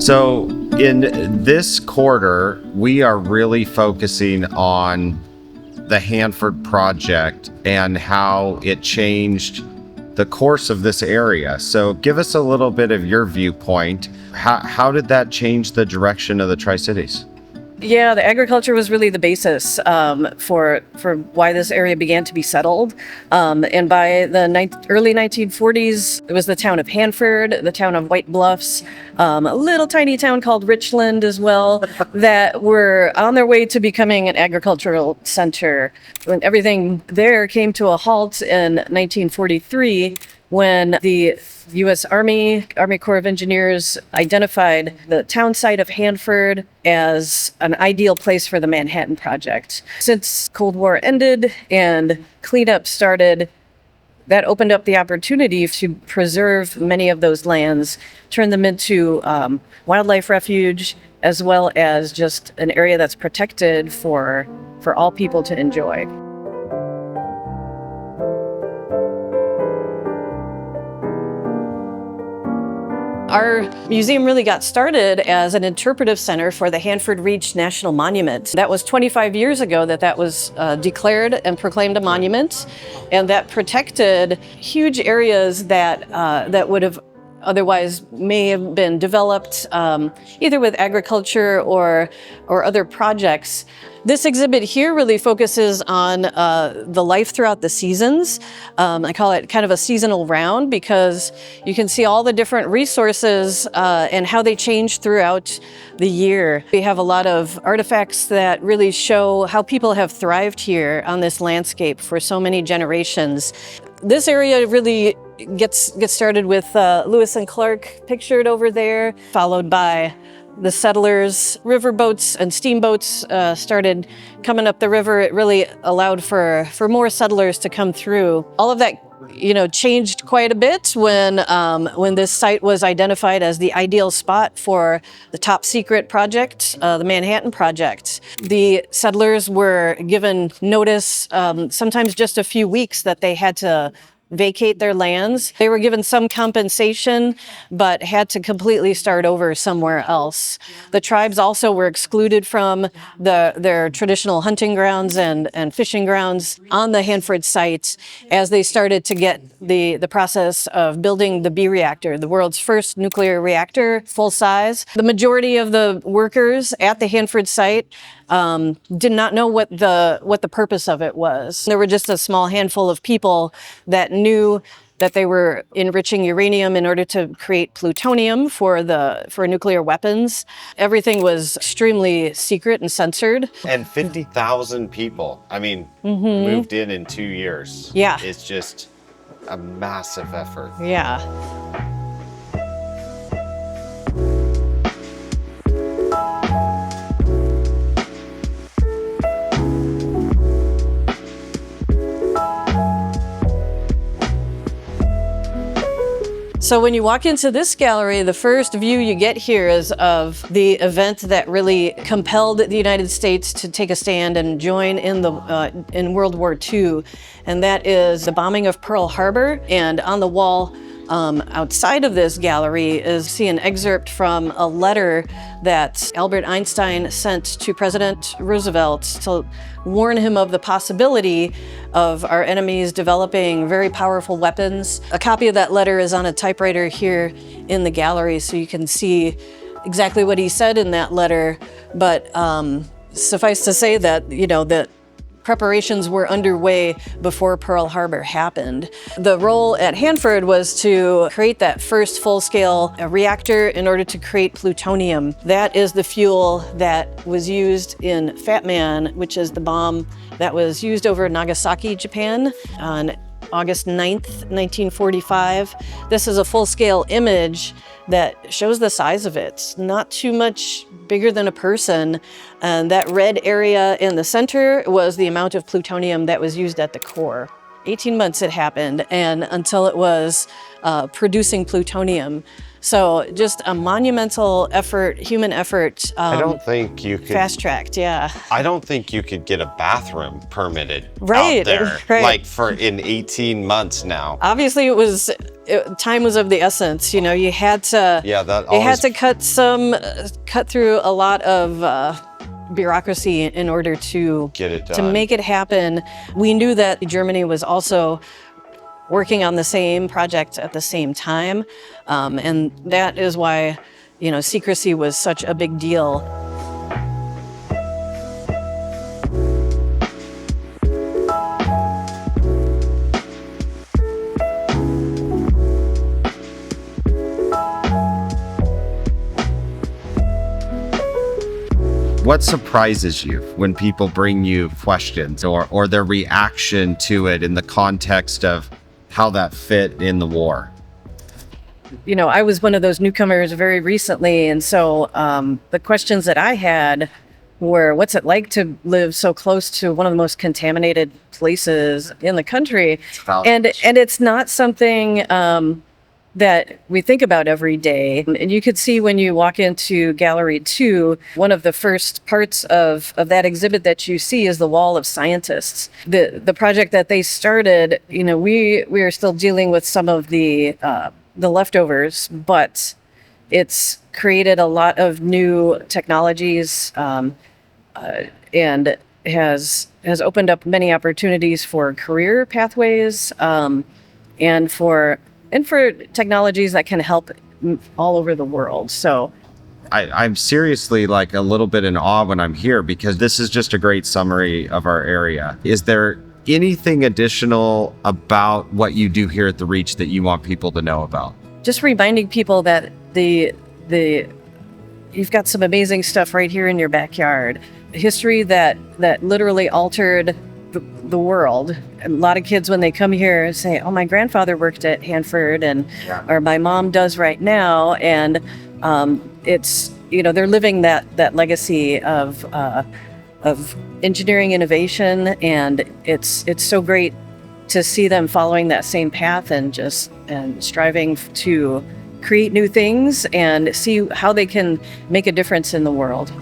So in this quarter, we are really focusing on the Hanford project and how it changed the course of this area. So give us a little bit of your viewpoint. How did that change the direction of the Tri-Cities? Yeah, the agriculture was really the basis for why this area began to be settled. And by the early 1940s, it was the town of Hanford, the town of White Bluffs, a little tiny town called Richland as well, that were on their way to becoming an agricultural center. When everything there came to a halt in 1943, when the U.S. Army Corps of Engineers identified the town site of Hanford as an ideal place for the Manhattan Project. Since Cold War ended and cleanup started, that opened up the opportunity to preserve many of those lands, turn them into wildlife refuge, as well as just an area that's protected for all people to enjoy. Our museum really got started as an interpretive center for the Hanford Reach National Monument. That was 25 years ago that was declared and proclaimed a monument, and that protected huge areas that would have otherwise may have been developed either with agriculture or other projects. This exhibit here really focuses on the life throughout the seasons. I call it kind of a seasonal round because you can see all the different resources and how they change throughout the year. We have a lot of artifacts that really show how people have thrived here on this landscape for so many generations. This area really gets started with Lewis and Clark pictured over there, followed by the settlers. Riverboats and steamboats started coming up the river. It really allowed for more settlers to come through. All of that, changed quite a bit when this site was identified as the ideal spot for the top secret project, the Manhattan Project. The settlers were given notice, sometimes just a few weeks, that they had to vacate their lands. They were given some compensation, but had to completely start over somewhere else. The tribes also were excluded from their traditional hunting grounds and fishing grounds on the Hanford site as they started to get the process of building the B reactor, the world's first nuclear reactor, full size. The majority of the workers at the Hanford site did not know what the purpose of it was. There were just a small handful of people that knew that they were enriching uranium in order to create plutonium for nuclear weapons. Everything was extremely secret and censored. And 50,000 people, moved in 2 years. Yeah. It's just a massive effort. Yeah. So when you walk into this gallery, the first view you get here is of the event that really compelled the United States to take a stand and join in World War II, and that is the bombing of Pearl Harbor. And on the wall outside of this gallery see an excerpt from a letter that Albert Einstein sent to President Roosevelt to warn him of the possibility of our enemies developing very powerful weapons. A copy of that letter is on a typewriter here in the gallery, so you can see exactly what he said in that letter. But suffice to say that, that preparations were underway before Pearl Harbor happened. The role at Hanford was to create that first full-scale reactor in order to create plutonium. That is the fuel that was used in Fat Man, which is the bomb that was used over Nagasaki, Japan on August 9th, 1945. This is a full-scale image that shows the size of it. Not too much bigger than a person. And that red area in the center was the amount of plutonium that was used at the core. 18 months it happened, and until it was producing plutonium. So just a monumental effort, human effort. I don't think you could. Fast tracked, yeah. I don't think you could get a bathroom permitted Right, out there, right. like in 18 months now. Obviously, time was of the essence. You know, you had to. Yeah, that They had always. to cut through a lot of bureaucracy in order to Get it to done. make it happen. We knew that Germany was also working on the same project at the same time, and that is why, you know, secrecy was such a big deal. What surprises you when people bring you questions or their reaction to it in the context of how that fit in the war? You know, I was one of those newcomers very recently, and so the questions that I had were, what's it like to live so close to one of the most contaminated places in the country? And it's not something that we think about every day. And you could see when you walk into Gallery 2, one of the first parts of that exhibit that you see is the Wall of Scientists. The project that they started, you know, we are still dealing with some of the leftovers, but it's created a lot of new technologies and has opened up many opportunities for career pathways and for technologies that can help all over the world. So I'm seriously like a little bit in awe when I'm here because this is just a great summary of our area. Is there anything additional about what you do here at the Reach that you want people to know about? just reminding people that you've got some amazing stuff right here in your backyard. History that literally altered the world. A lot of kids, when they come here, say, "Oh, my grandfather worked at Hanford," or "My mom does right now," and it's they're living that legacy of engineering innovation, and it's so great to see them following that same path and striving to create new things and see how they can make a difference in the world.